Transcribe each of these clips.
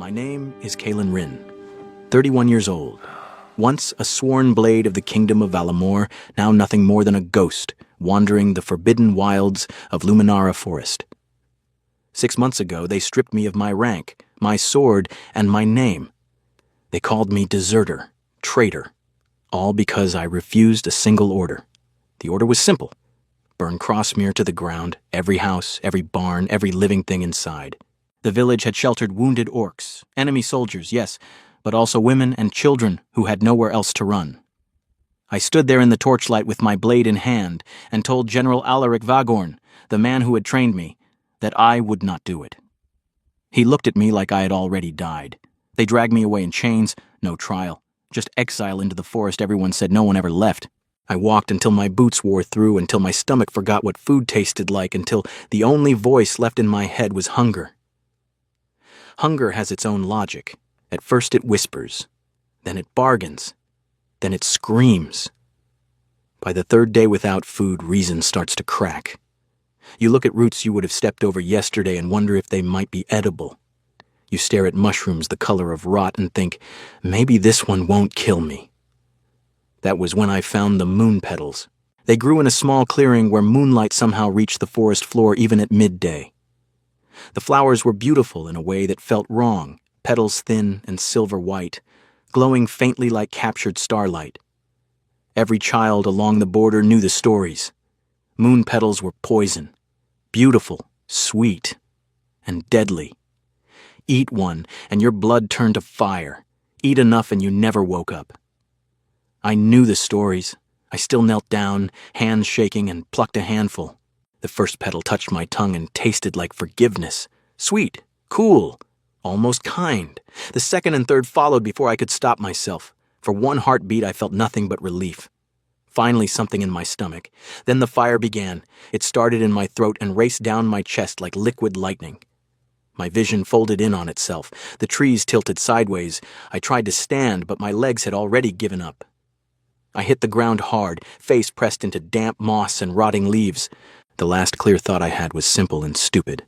My name is Kalen Rin, 31 years old. Once a sworn blade of the kingdom of Valamor, now nothing more than a ghost, wandering the forbidden wilds of Luminara Forest. 6 months ago, they stripped me of my rank, my sword, and my name. They called me deserter, traitor, all because I refused a single order. The order was simple: burn Crossmere to the ground, every house, every barn, every living thing inside. The village had sheltered wounded orcs, enemy soldiers, yes, but also women and children who had nowhere else to run. I stood there in the torchlight with my blade in hand and told General Alaric Vagorn, the man who had trained me, that I would not do it. He looked at me like I had already died. They dragged me away in chains, no trial, just exile into the forest everyone said no one ever left. I walked until my boots wore through, until my stomach forgot what food tasted like, until the only voice left in my head was hunger. Hunger has its own logic. At first it whispers, then it bargains, then it screams. By the third day without food, reason starts to crack. You look at roots you would have stepped over yesterday and wonder if they might be edible. You stare at mushrooms the color of rot and think, maybe this one won't kill me. That was when I found the moon petals. They grew in a small clearing where moonlight somehow reached the forest floor even at midday. The flowers were beautiful in a way that felt wrong, petals thin and silver white, glowing faintly like captured starlight. Every child along the border knew the stories. Moon petals were poison, beautiful, sweet, and deadly. Eat one, and your blood turned to fire. Eat enough, and you never woke up. I knew the stories. I still knelt down, hands shaking, and plucked a handful. The first petal touched my tongue and tasted like forgiveness. Sweet, cool, almost kind. The second and third followed before I could stop myself. For one heartbeat, I felt nothing but relief. Finally, something in my stomach. Then the fire began. It started in my throat and raced down my chest like liquid lightning. My vision folded in on itself. The trees tilted sideways. I tried to stand, but my legs had already given up. I hit the ground hard, face pressed into damp moss and rotting leaves. The last clear thought I had was simple and stupid.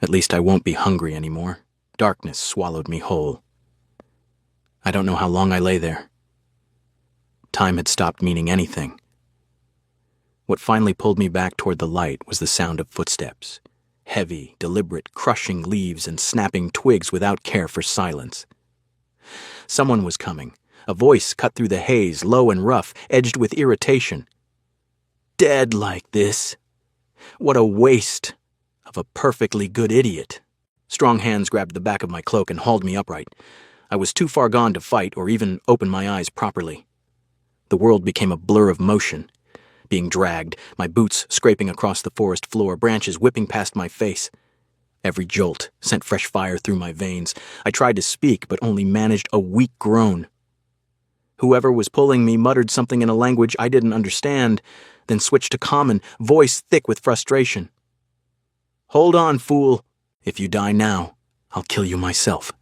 At least I won't be hungry anymore. Darkness swallowed me whole. I don't know how long I lay there. Time had stopped meaning anything. What finally pulled me back toward the light was the sound of footsteps. Heavy, deliberate, crushing leaves and snapping twigs without care for silence. Someone was coming. A voice cut through the haze, low and rough, edged with irritation. Dead like this? What a waste of a perfectly good idiot. Strong hands grabbed the back of my cloak and hauled me upright. I was too far gone to fight or even open my eyes properly. The world became a blur of motion. Being dragged, my boots scraping across the forest floor, branches whipping past my face. Every jolt sent fresh fire through my veins. I tried to speak, but only managed a weak groan. Whoever was pulling me muttered something in a language I didn't understand, then switched to common, voice thick with frustration. Hold on, fool. If you die now, I'll kill you myself.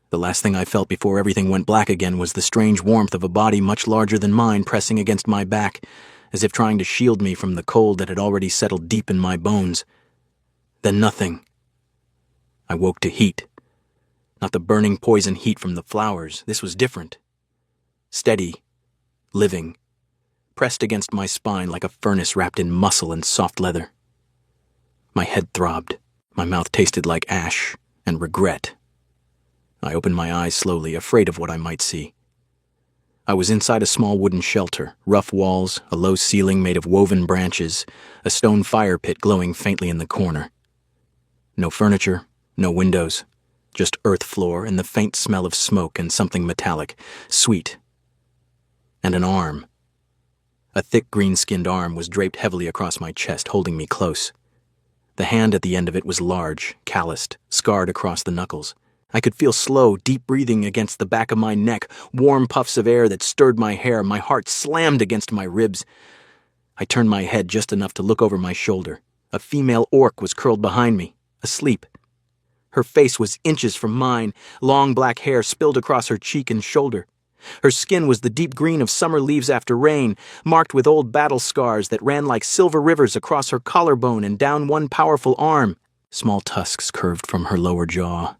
The last thing I felt before everything went black again was the strange warmth of a body much larger than mine pressing against my back, as if trying to shield me from the cold that had already settled deep in my bones. Then nothing. I woke to heat. Not the burning poison heat from the flowers. This was different. Steady, living, pressed against my spine like a furnace wrapped in muscle and soft leather. My head throbbed. My mouth tasted like ash and regret. I opened my eyes slowly, afraid of what I might see. I was inside a small wooden shelter, rough walls, a low ceiling made of woven branches, a stone fire pit glowing faintly in the corner. No furniture, no windows, just earth floor and the faint smell of smoke and something metallic, sweet. And an arm. A thick green-skinned arm was draped heavily across my chest, holding me close. The hand at the end of it was large, calloused, scarred across the knuckles. I could feel slow, deep breathing against the back of my neck, warm puffs of air that stirred my hair. My heart slammed against my ribs. I turned my head just enough to look over my shoulder. A female orc was curled behind me, asleep. Her face was inches from mine, long black hair spilled across her cheek and shoulder. Her skin was the deep green of summer leaves after rain, marked with old battle scars that ran like silver rivers across her collarbone and down one powerful arm. Small tusks curved from her lower jaw,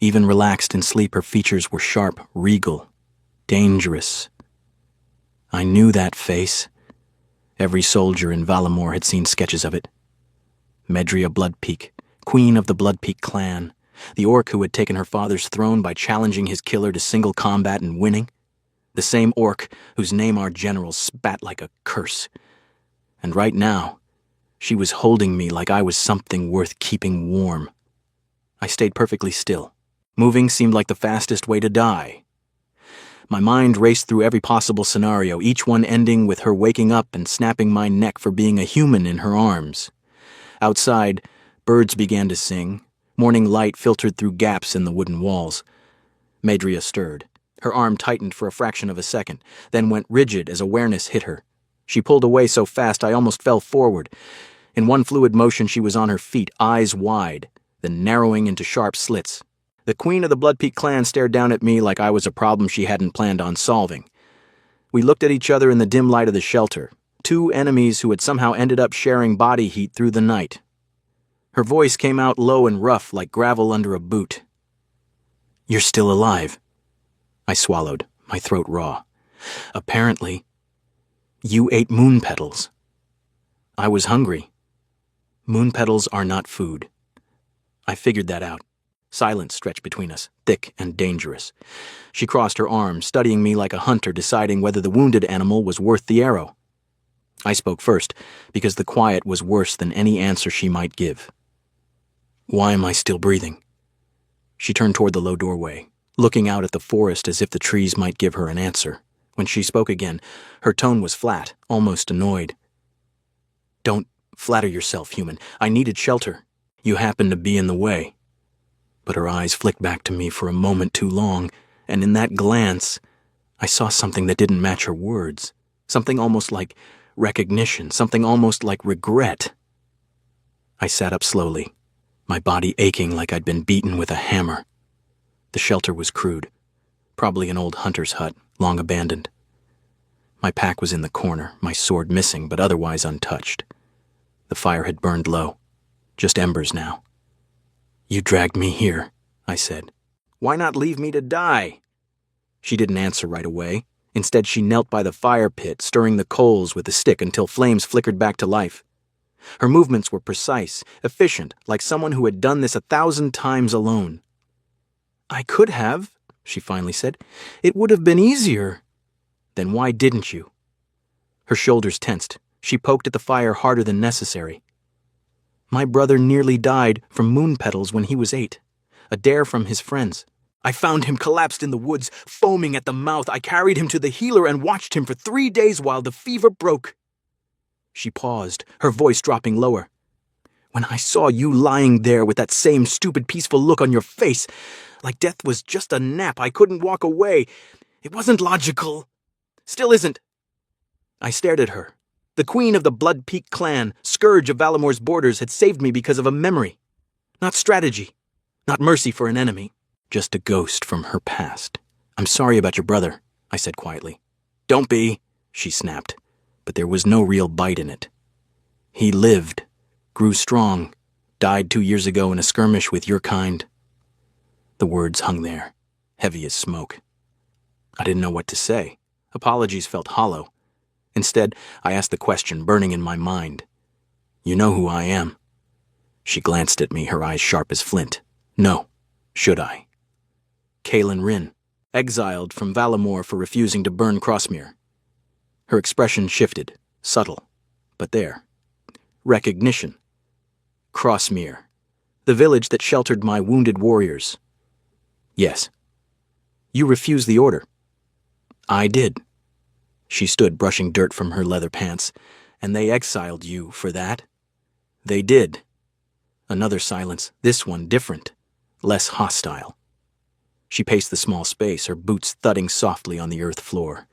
Even relaxed in sleep, her features were sharp, regal, dangerous. I knew that face. Every soldier in Valamor had seen sketches of it. Medria Bloodpeak, queen of the Bloodpeak clan, the orc who had taken her father's throne by challenging his killer to single combat and winning. The same orc whose name our generals spat like a curse. And right now, she was holding me like I was something worth keeping warm. I stayed perfectly still. Moving seemed like the fastest way to die. My mind raced through every possible scenario, each one ending with her waking up and snapping my neck for being a human in her arms. Outside, birds began to sing. Morning light filtered through gaps in the wooden walls. Medria stirred. Her arm tightened for a fraction of a second, then went rigid as awareness hit her. She pulled away so fast I almost fell forward. In one fluid motion she was on her feet, eyes wide, then narrowing into sharp slits. The queen of the Bloodpeak clan stared down at me like I was a problem she hadn't planned on solving. We looked at each other in the dim light of the shelter, two enemies who had somehow ended up sharing body heat through the night. Her voice came out low and rough like gravel under a boot. "You're still alive." I swallowed, my throat raw. "Apparently. You ate moon petals." I was hungry. Moon petals are not food. I figured that out. Silence stretched between us, thick and dangerous. She crossed her arms, studying me like a hunter deciding whether the wounded animal was worth the arrow. I spoke first, because the quiet was worse than any answer she might give. "Why am I still breathing?" She turned toward the low doorway, looking out at the forest as if the trees might give her an answer. When she spoke again, her tone was flat, almost annoyed. "Don't flatter yourself, human. I needed shelter. You happened to be in the way." But her eyes flicked back to me for a moment too long, and in that glance, I saw something that didn't match her words. Something almost like recognition, something almost like regret. I sat up slowly, my body aching like I'd been beaten with a hammer. The shelter was crude, probably an old hunter's hut, long abandoned. My pack was in the corner, my sword missing but otherwise untouched. The fire had burned low, just embers now. "You dragged me here," I said. "Why not leave me to die?" She didn't answer right away. Instead, she knelt by the fire pit, stirring the coals with a stick until flames flickered back to life. Her movements were precise, efficient, like someone who had done this 1,000 times alone. "I could have," she finally said. "It would have been easier." "Then why didn't you?" Her shoulders tensed. She poked at the fire harder than necessary. "My brother nearly died from moon petals when he was 8. A dare from his friends. I found him collapsed in the woods, foaming at the mouth. I carried him to the healer and watched him for 3 days while the fever broke." She paused, her voice dropping lower. "When I saw you lying there with that same stupid peaceful look on your face, like death was just a nap, I couldn't walk away. It wasn't logical. Still isn't." I stared at her. The queen of the Bloodpeak clan, scourge of Valamor's borders, had saved me because of a memory. Not strategy. Not mercy for an enemy. Just a ghost from her past. "I'm sorry about your brother," I said quietly. "Don't be," she snapped, but there was no real bite in it. "He lived, grew strong, died 2 years ago in a skirmish with your kind." The words hung there, heavy as smoke. I didn't know what to say. Apologies felt hollow. Instead, I asked the question burning in my mind. "You know who I am?" She glanced at me, her eyes sharp as flint. "No. Should I?" "Caelin Rinn, exiled from Valamor for refusing to burn Crossmere." Her expression shifted, subtle, but there. Recognition. Crossmere, the village that sheltered my wounded warriors. "Yes." "You refused the order." "I did." She stood brushing dirt from her leather pants. "And they exiled you for that?" "They did." Another silence, this one different, less hostile. She paced the small space, her boots thudding softly on the earth floor.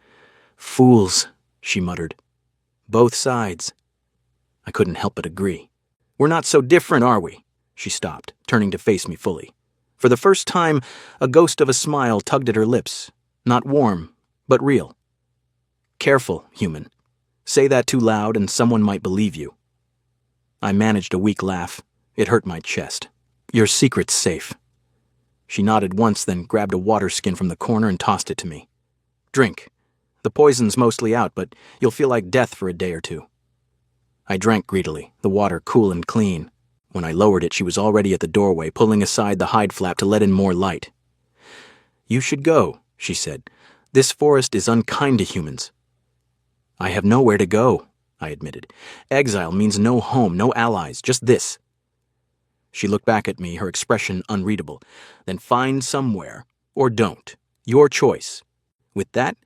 "Fools," she muttered. "Both sides." I couldn't help but agree. "We're not so different, are we?" She stopped, turning to face me fully. For the first time, a ghost of a smile tugged at her lips. Not warm, but real. "Careful, human. Say that too loud and someone might believe you." I managed a weak laugh. It hurt my chest. "Your secret's safe." She nodded once, then grabbed a water skin from the corner and tossed it to me. "Drink. The poison's mostly out, but you'll feel like death for a day or two." I drank greedily, the water cool and clean. When I lowered it, she was already at the doorway, pulling aside the hide flap to let in more light. "You should go," she said. "This forest is unkind to humans." "I have nowhere to go," I admitted. "Exile means no home, no allies, just this." She looked back at me, her expression unreadable. "Then find somewhere, or don't. Your choice." With that,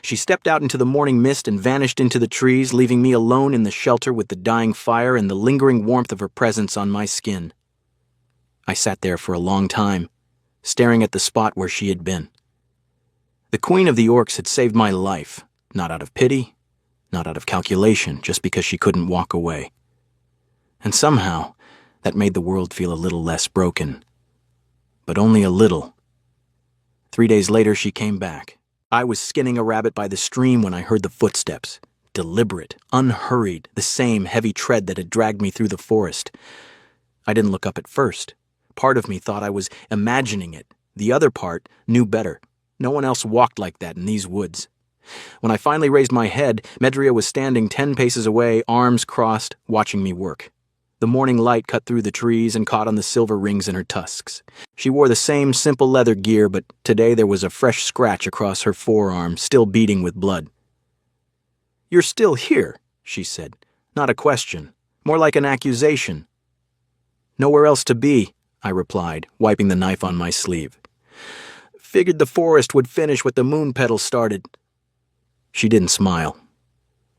she stepped out into the morning mist and vanished into the trees, leaving me alone in the shelter with the dying fire and the lingering warmth of her presence on my skin. I sat there for a long time, staring at the spot where she had been. The Queen of the Orcs had saved my life, not out of pity, not out of calculation, just because she couldn't walk away. And somehow, that made the world feel a little less broken. But only a little. 3 days later, she came back. I was skinning a rabbit by the stream when I heard the footsteps. Deliberate, unhurried, the same heavy tread that had dragged me through the forest. I didn't look up at first. Part of me thought I was imagining it. The other part knew better. No one else walked like that in these woods. When I finally raised my head, Medria was standing 10 paces away, arms crossed, watching me work. The morning light cut through the trees and caught on the silver rings in her tusks. She wore the same simple leather gear, but today there was a fresh scratch across her forearm, still beating with blood. "You're still here," she said. Not a question, more like an accusation. "Nowhere else to be," I replied, wiping the knife on my sleeve. "Figured the forest would finish what the moon petals started." She didn't smile.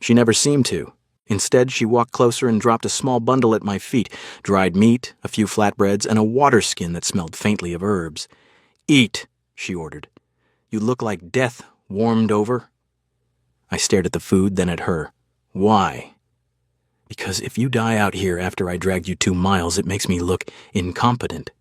She never seemed to. Instead, she walked closer and dropped a small bundle at my feet, dried meat, a few flatbreads, and a water skin that smelled faintly of herbs. "Eat," she ordered. "You look like death, warmed over." I stared at the food, then at her. "Why?" "Because if you die out here after I dragged you 2 miles, it makes me look incompetent."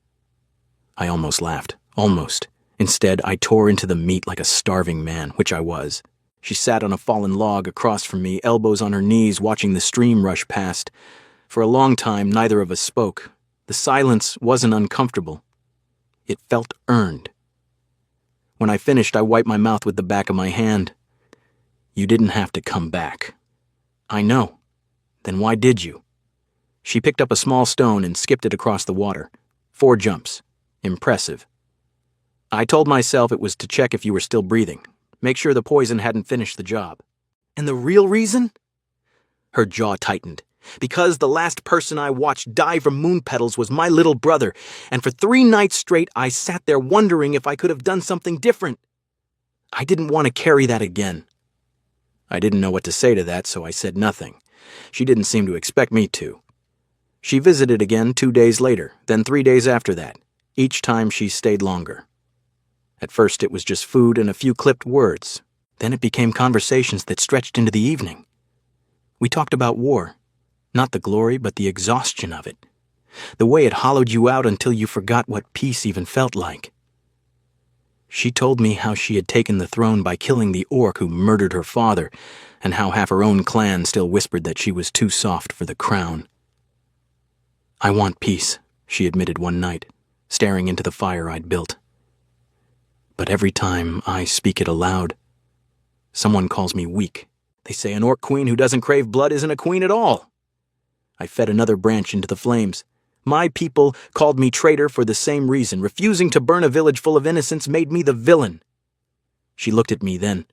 I almost laughed. Almost. Instead, I tore into the meat like a starving man, which I was. She sat on a fallen log across from me, elbows on her knees, watching the stream rush past. For a long time, neither of us spoke. The silence wasn't uncomfortable. It felt earned. When I finished, I wiped my mouth with the back of my hand. "You didn't have to come back." "I know. Then why did you?" She picked up a small stone and skipped it across the water. 4 jumps. Impressive. "I told myself it was to check if you were still breathing. Make sure the poison hadn't finished the job." "And the real reason?" Her jaw tightened. "Because the last person I watched die from moon petals was my little brother, and for 3 nights straight I sat there wondering if I could have done something different. I didn't want to carry that again." I didn't know what to say to that, so I said nothing. She didn't seem to expect me to. She visited again 2 days later, then 3 days after that. Each time she stayed longer. At first it was just food and a few clipped words. Then it became conversations that stretched into the evening. We talked about war. Not the glory, but the exhaustion of it. The way it hollowed you out until you forgot what peace even felt like. She told me how she had taken the throne by killing the orc who murdered her father, and how half her own clan still whispered that she was too soft for the crown. "I want peace," she admitted one night, staring into the fire I'd built. "But every time I speak it aloud, someone calls me weak. They say an orc queen who doesn't crave blood isn't a queen at all." I fed another branch into the flames. "My people called me traitor for the same reason. Refusing to burn a village full of innocents made me the villain." She looked at me then.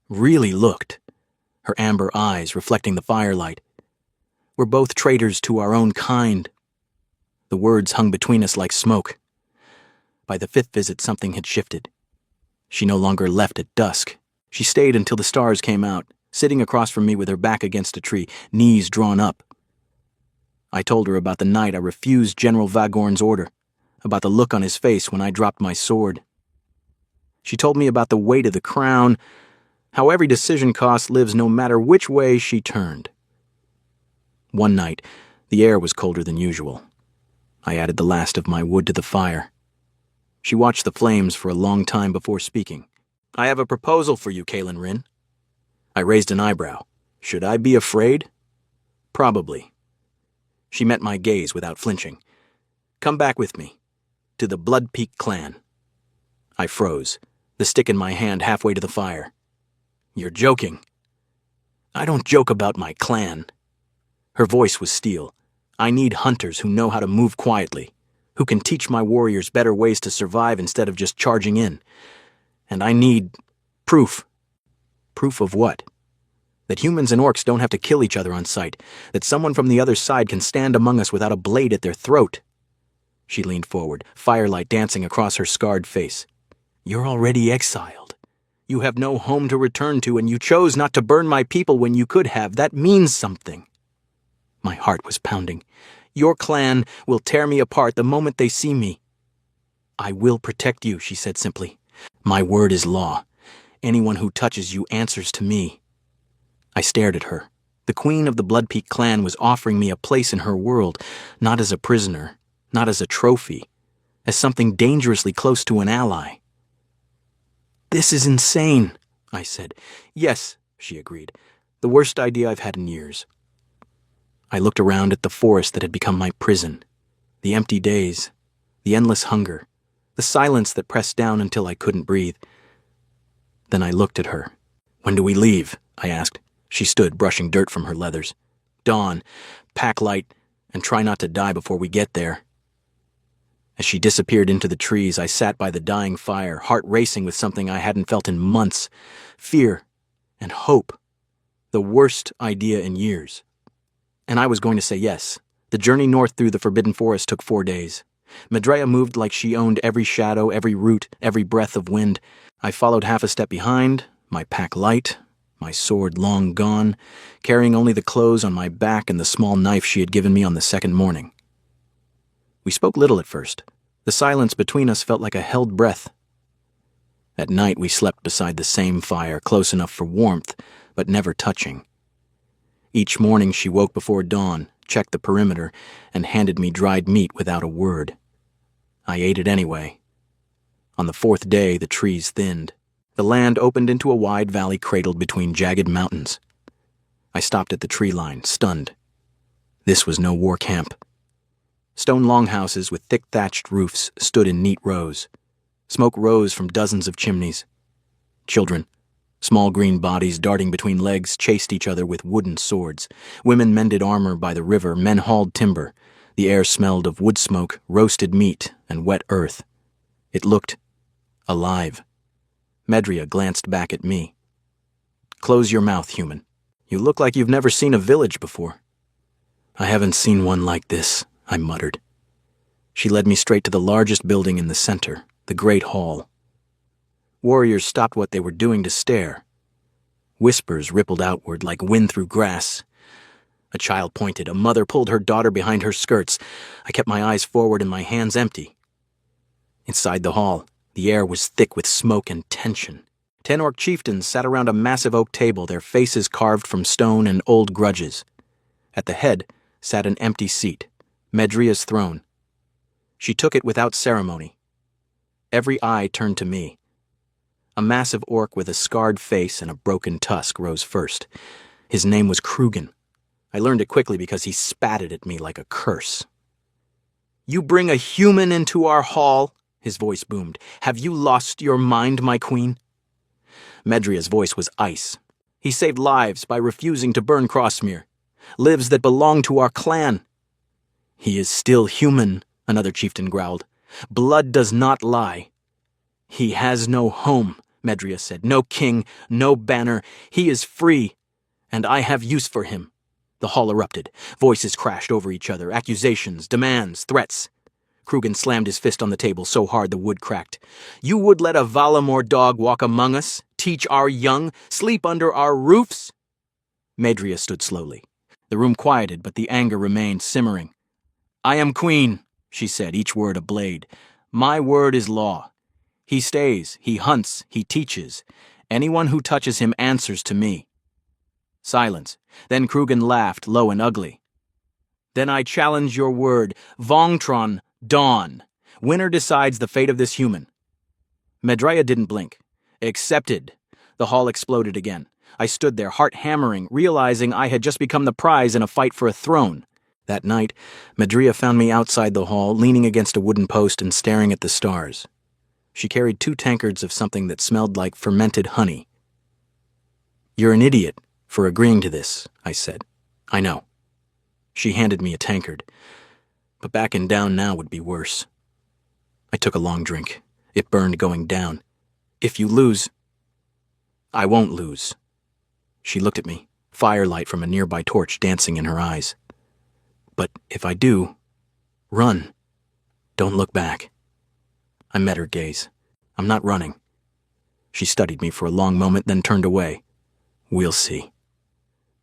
Really looked. Her amber eyes reflecting the firelight. "We're both traitors to our own kind." The words hung between us like smoke. By the 5th visit, something had shifted. She no longer left at dusk. She stayed until the stars came out, sitting across from me with her back against a tree, knees drawn up. I told her about the night I refused General Vagorn's order, about the look on his face when I dropped my sword. She told me about the weight of the crown, how every decision cost lives no matter which way she turned. One night, the air was colder than usual. I added the last of my wood to the fire. She watched the flames for a long time before speaking. "I have a proposal for you, Kaelin Rin." I raised an eyebrow. Should I be afraid? Probably. She met my gaze without flinching. "Come back with me. To the Blood Peak clan. I froze, the stick in my hand halfway to the fire. You're joking. I don't joke about my clan. Her voice was steel. I need hunters who know how to move quietly, who can teach my warriors better ways to survive instead of just charging in. And I need proof. Proof of what? That humans and orcs don't have to kill each other on sight, that someone from the other side can stand among us without a blade at their throat. She leaned forward, firelight dancing across her scarred face. You're already exiled. You have no home to return to, and you chose not to burn my people when you could have. That means something. My heart was pounding. Your clan will tear me apart the moment they see me. I will protect you, she said simply. My word is law. Anyone who touches you answers to me. I stared at her. The queen of the Bloodpeak clan was offering me a place in her world, not as a prisoner, not as a trophy, as something dangerously close to an ally. This is insane, I said. Yes, she agreed. The worst idea I've had in years. I looked around at the forest that had become my prison. The empty days, the endless hunger, the silence that pressed down until I couldn't breathe. Then I looked at her. When do we leave? I asked. She stood, brushing dirt from her leathers. Dawn, pack light, and try not to die before we get there. As she disappeared into the trees, I sat by the dying fire, heart racing with something I hadn't felt in months. Fear and hope. The worst idea in years. And I was going to say yes. The journey north through the Forbidden Forest took 4 days. Medrea moved like she owned every shadow, every root, every breath of wind. I followed half a step behind, my pack light, my sword long gone, carrying only the clothes on my back and the small knife she had given me on the second morning. We spoke little at first. The silence between us felt like a held breath. At night we slept beside the same fire, close enough for warmth, but never touching. Each morning she woke before dawn, checked the perimeter, and handed me dried meat without a word. I ate it anyway. On the 4th day, the trees thinned. The land opened into a wide valley cradled between jagged mountains. I stopped at the tree line, stunned. This was no war camp. Stone longhouses with thick thatched roofs stood in neat rows. Smoke rose from dozens of chimneys. Children, small green bodies darting between legs, chased each other with wooden swords. Women mended armor by the river, men hauled timber. The air smelled of wood smoke, roasted meat, and wet earth. It looked alive. Medrea glanced back at me. Close your mouth, human. You look like you've never seen a village before. I haven't seen one like this, I muttered. She led me straight to the largest building in the center, the Great Hall. Warriors stopped what they were doing to stare. Whispers rippled outward like wind through grass. A child pointed. A mother pulled her daughter behind her skirts. I kept my eyes forward and my hands empty. Inside the hall, the air was thick with smoke and tension. 10 orc chieftains sat around a massive oak table, their faces carved from stone and old grudges. At the head sat an empty seat, Medrea's throne. She took it without ceremony. Every eye turned to me. A massive orc with a scarred face and a broken tusk rose first. His name was Krugen. I learned it quickly because he spat it at me like a curse. You bring a human into our hall? His voice boomed. Have you lost your mind, my queen? Medrea's voice was ice. He saved lives by refusing to burn Crossmere. Lives that belong to our clan. He is still human, another chieftain growled. Blood does not lie. He has no home, Medrea said. No king, no banner. He is free, and I have use for him. The hall erupted. Voices crashed over each other. Accusations, demands, threats. Krugen slammed his fist on the table so hard the wood cracked. You would let a Valamor dog walk among us, teach our young, sleep under our roofs? Medrea stood slowly. The room quieted, but the anger remained simmering. I am queen, she said, each word a blade. My word is law. He stays, he hunts, he teaches. Anyone who touches him answers to me. Silence. Then Krugen laughed, low and ugly. Then I challenge your word, Vongtron, dawn. Winner decides the fate of this human. Medrea didn't blink. Accepted. The hall exploded again. I stood there, heart hammering, realizing I had just become the prize in a fight for a throne. That night, Medrea found me outside the hall, leaning against a wooden post and staring at the stars. She carried 2 tankards of something that smelled like fermented honey. "You're an idiot for agreeing to this," I said. "I know." She handed me a tankard, but backing down now would be worse. I took a long drink. It burned going down. "If you lose—" "I won't lose." She looked at me, firelight from a nearby torch dancing in her eyes. "But if I do, run. Don't look back." I met her gaze. "I'm not running." She studied me for a long moment, then turned away. "We'll see."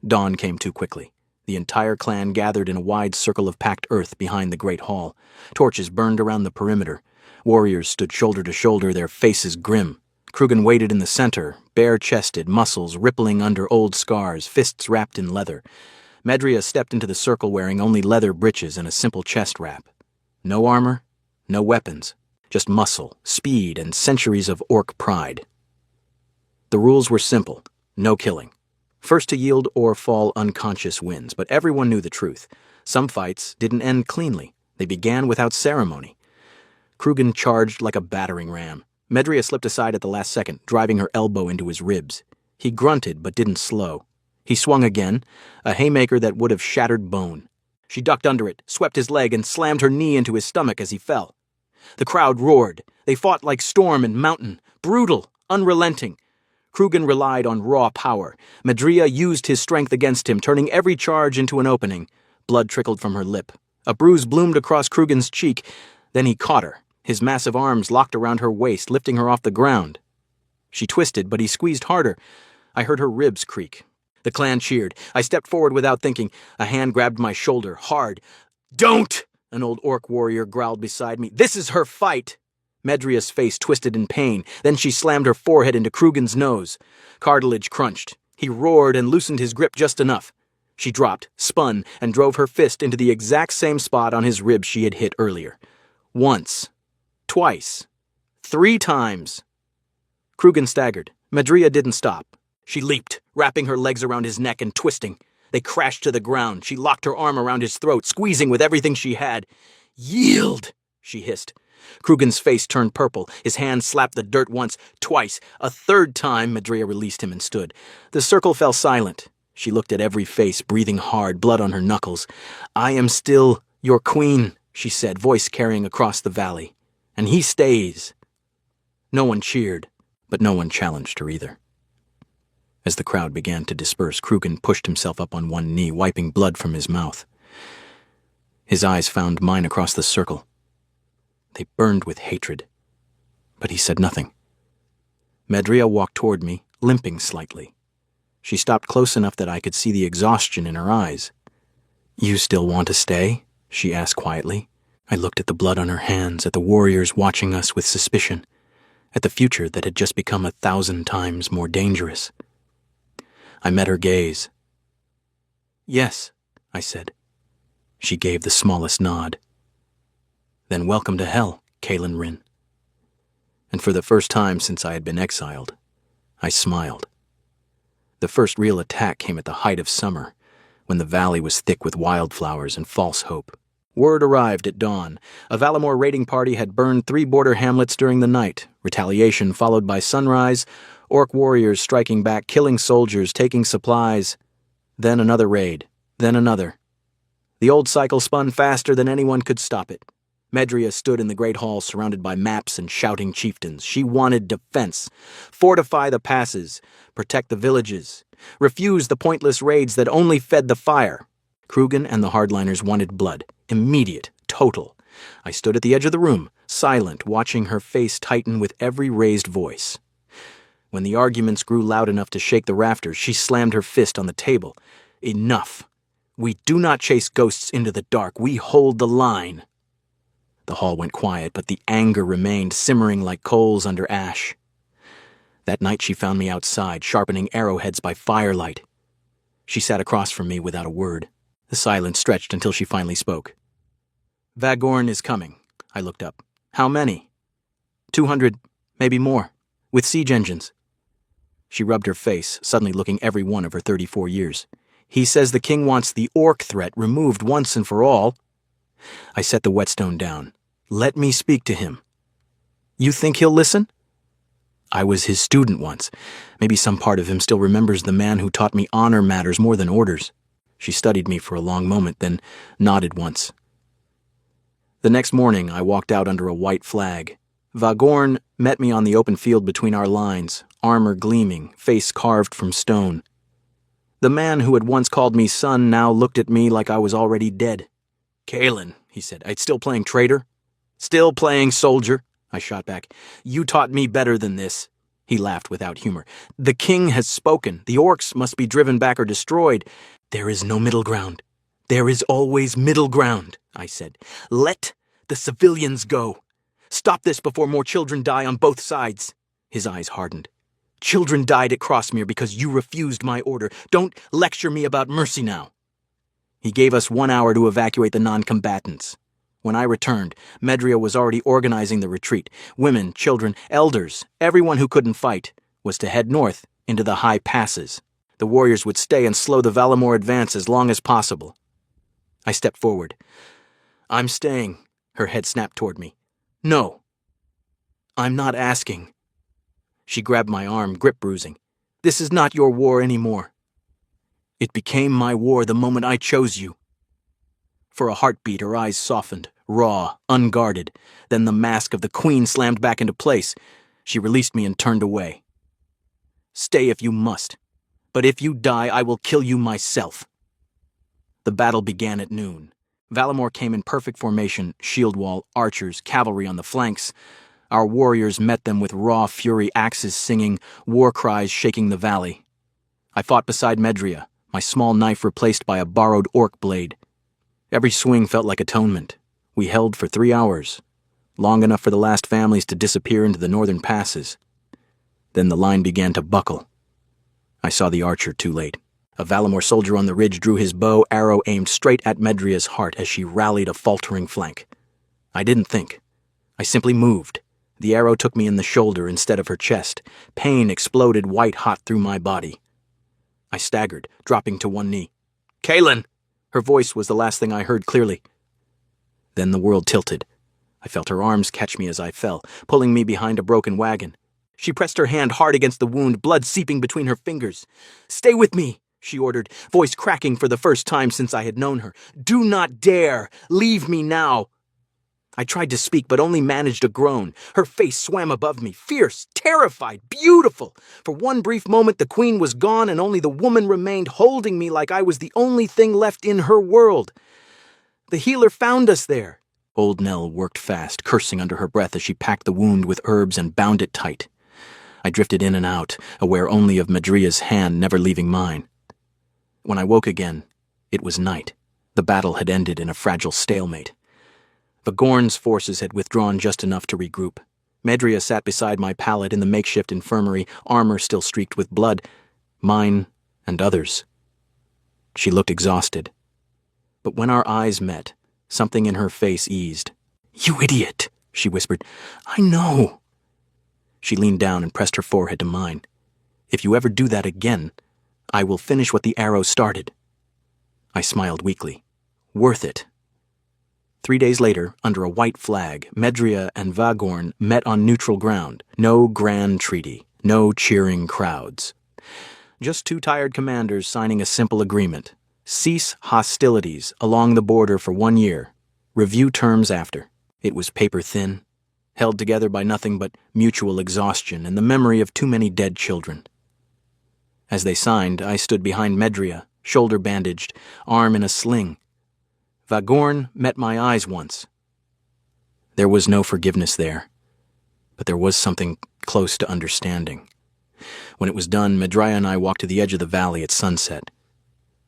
Dawn came too quickly. The entire clan gathered in a wide circle of packed earth behind the great hall. Torches burned around the perimeter. Warriors stood shoulder to shoulder, their faces grim. Krugen waited in the center, bare-chested, muscles rippling under old scars, fists wrapped in leather. Medria stepped into the circle wearing only leather breeches and a simple chest wrap. No armor, no weapons, just muscle, speed, and centuries of orc pride. The rules were simple: no killing. First to yield or fall unconscious wins, but everyone knew the truth. Some fights didn't end cleanly. They began without ceremony. Krugen charged like a battering ram. Medria slipped aside at the last second, driving her elbow into his ribs. He grunted but didn't slow. He swung again, a haymaker that would have shattered bone. She ducked under it, swept his leg, and slammed her knee into his stomach as he fell. The crowd roared. They fought like storm and mountain, brutal, unrelenting. Krugen relied on raw power. Medria used his strength against him, turning every charge into an opening. Blood trickled from her lip. A bruise bloomed across Krugen's cheek. Then he caught her, his massive arms locked around her waist, lifting her off the ground. She twisted, but he squeezed harder. I heard her ribs creak. The clan cheered. I stepped forward without thinking. A hand grabbed my shoulder, hard. "Don't!" an old orc warrior growled beside me. "This is her fight!" Medria's face twisted in pain. Then she slammed her forehead into Krugen's nose. Cartilage crunched. He roared and loosened his grip just enough. She dropped, spun, and drove her fist into the exact same spot on his ribs she had hit earlier. Once. Twice. 3 times. Krugen staggered. Medria didn't stop. She leaped, wrapping her legs around his neck and twisting. They crashed to the ground. She locked her arm around his throat, squeezing with everything she had. "Yield!" she hissed. Krugen's face turned purple. His hand slapped the dirt once, twice. A 3rd time, Medria released him and stood. The circle fell silent. She looked at every face, breathing hard, blood on her knuckles. "I am still your queen," she said, voice carrying across the valley. "And he stays." No one cheered, but no one challenged her either. As the crowd began to disperse, Krugen pushed himself up on one knee, wiping blood from his mouth. His eyes found mine across the circle. They burned with hatred, but he said nothing. Medria walked toward me, limping slightly. She stopped close enough that I could see the exhaustion in her eyes. "You still want to stay?" she asked quietly. I looked at the blood on her hands, at the warriors watching us with suspicion, at the future that had just become 1,000 times more dangerous. I met her gaze. "Yes," I said. She gave the smallest nod. "Then welcome to hell, Caelin Rin." And for the first time since I had been exiled, I smiled. The first real attack came at the height of summer, when the valley was thick with wildflowers and false hope. Word arrived at dawn. A Valamor raiding party had burned 3 border hamlets during the night. Retaliation followed by sunrise, orc warriors striking back, killing soldiers, taking supplies. Then another raid, then another. The old cycle spun faster than anyone could stop it. Medria stood in the great hall surrounded by maps and shouting chieftains. She wanted defense. Fortify the passes. Protect the villages. Refuse the pointless raids that only fed the fire. Krugen and the hardliners wanted blood. Immediate. Total. I stood at the edge of the room, silent, watching her face tighten with every raised voice. When the arguments grew loud enough to shake the rafters, she slammed her fist on the table. "Enough. We do not chase ghosts into the dark. We hold the line." The hall went quiet, but the anger remained, simmering like coals under ash. That night she found me outside, sharpening arrowheads by firelight. She sat across from me without a word. The silence stretched until she finally spoke. "Vagorn is coming." I looked up. "How many?" 200, maybe more, with siege engines." She rubbed her face, suddenly looking every one of her 34 years. "He says the king wants the orc threat removed once and for all." I set the whetstone down. "Let me speak to him." You think he'll listen? I was his student once. Maybe some part of him still remembers the man who taught me honor matters more than orders. She studied me for a long moment, then nodded once. The next morning, I walked out under a white flag. Vagorn met me on the open field between our lines, armor gleaming, face carved from stone. The man who had once called me son now looked at me like I was already dead. "Kalen," he said, "I'd still playing traitor? Still playing soldier?" I shot back. "You taught me better than this." He laughed without humor. "The king has spoken. The orcs must be driven back or destroyed. There is no middle ground. There is always middle ground," I said. "Let the civilians go. Stop this before more children die on both sides." His eyes hardened. "Children died at Crossmere because you refused my order. Don't lecture me about mercy now." He gave us 1 hour to evacuate the non-combatants. When I returned, Medria was already organizing the retreat. Women, children, elders, everyone who couldn't fight, was to head north into the high passes. The warriors would stay and slow the Valamor advance as long as possible. I stepped forward. "I'm staying." Her head snapped toward me. "No. I'm not asking." She grabbed my arm, grip bruising. "This is not your war anymore. It became my war the moment I chose you." For a heartbeat, her eyes softened, raw, unguarded. Then the mask of the queen slammed back into place. She released me and turned away. "Stay if you must. But if you die, I will kill you myself." The battle began at noon. Valamor came in perfect formation, shield wall, archers, cavalry on the flanks. Our warriors met them with raw fury, axes singing, war cries shaking the valley. I fought beside Medria, my small knife replaced by a borrowed orc blade. Every swing felt like atonement. We held for 3 hours, long enough for the last families to disappear into the northern passes. Then the line began to buckle. I saw the archer too late. A Valamor soldier on the ridge drew his bow, arrow aimed straight at Medria's heart as she rallied a faltering flank. I didn't think. I simply moved. The arrow took me in the shoulder instead of her chest. Pain exploded white-hot through my body. I staggered, dropping to one knee. "Kalen!" Her voice was the last thing I heard clearly. Then the world tilted. I felt her arms catch me as I fell, pulling me behind a broken wagon. She pressed her hand hard against the wound, blood seeping between her fingers. "Stay with me," she ordered, voice cracking for the first time since I had known her. "Do not dare! Leave me now!" I tried to speak, but only managed a groan. Her face swam above me, fierce, terrified, beautiful. For one brief moment, the queen was gone, and only the woman remained, holding me like I was the only thing left in her world. "The healer found us there." Old Nell worked fast, cursing under her breath as she packed the wound with herbs and bound it tight. I drifted in and out, aware only of Medria's hand never leaving mine. When I woke again, it was night. The battle had ended in a fragile stalemate. Vagorn's forces had withdrawn just enough to regroup. Medria sat beside my pallet in the makeshift infirmary, armor still streaked with blood. Mine and others. She looked exhausted. But when our eyes met, something in her face eased. "You idiot," she whispered. "I know." She leaned down and pressed her forehead to mine. "If you ever do that again, I will finish what the arrow started." I smiled weakly. Worth it. 3 days later, under a white flag, Medria and Vagorn met on neutral ground. No grand treaty, no cheering crowds. Just 2 tired commanders signing a simple agreement. Cease hostilities along the border for 1 year. Review terms after. It was paper thin, held together by nothing but mutual exhaustion and the memory of too many dead children. As they signed, I stood behind Medria, shoulder bandaged, arm in a sling. Vagorn met my eyes once. There was no forgiveness there, but there was something close to understanding. When it was done, Medria and I walked to the edge of the valley at sunset.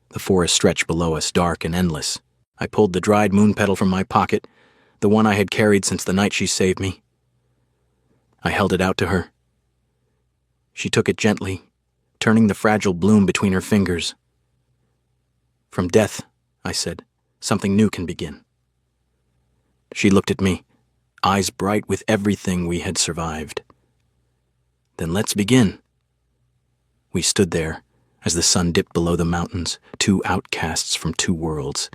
The forest stretched below us, dark and endless. I pulled the dried moon petal from my pocket, the one I had carried since the night she saved me. I held it out to her. She took it gently, turning the fragile bloom between her fingers. "From death," I said, "something new can begin." She looked at me, eyes bright with everything we had survived. "Then let's begin." We stood there as the sun dipped below the mountains, 2 outcasts from 2 worlds,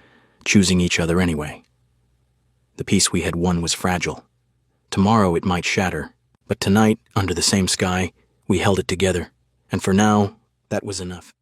choosing each other anyway. The peace we had won was fragile. Tomorrow it might shatter. But tonight, under the same sky, we held it together. And for now, that was enough.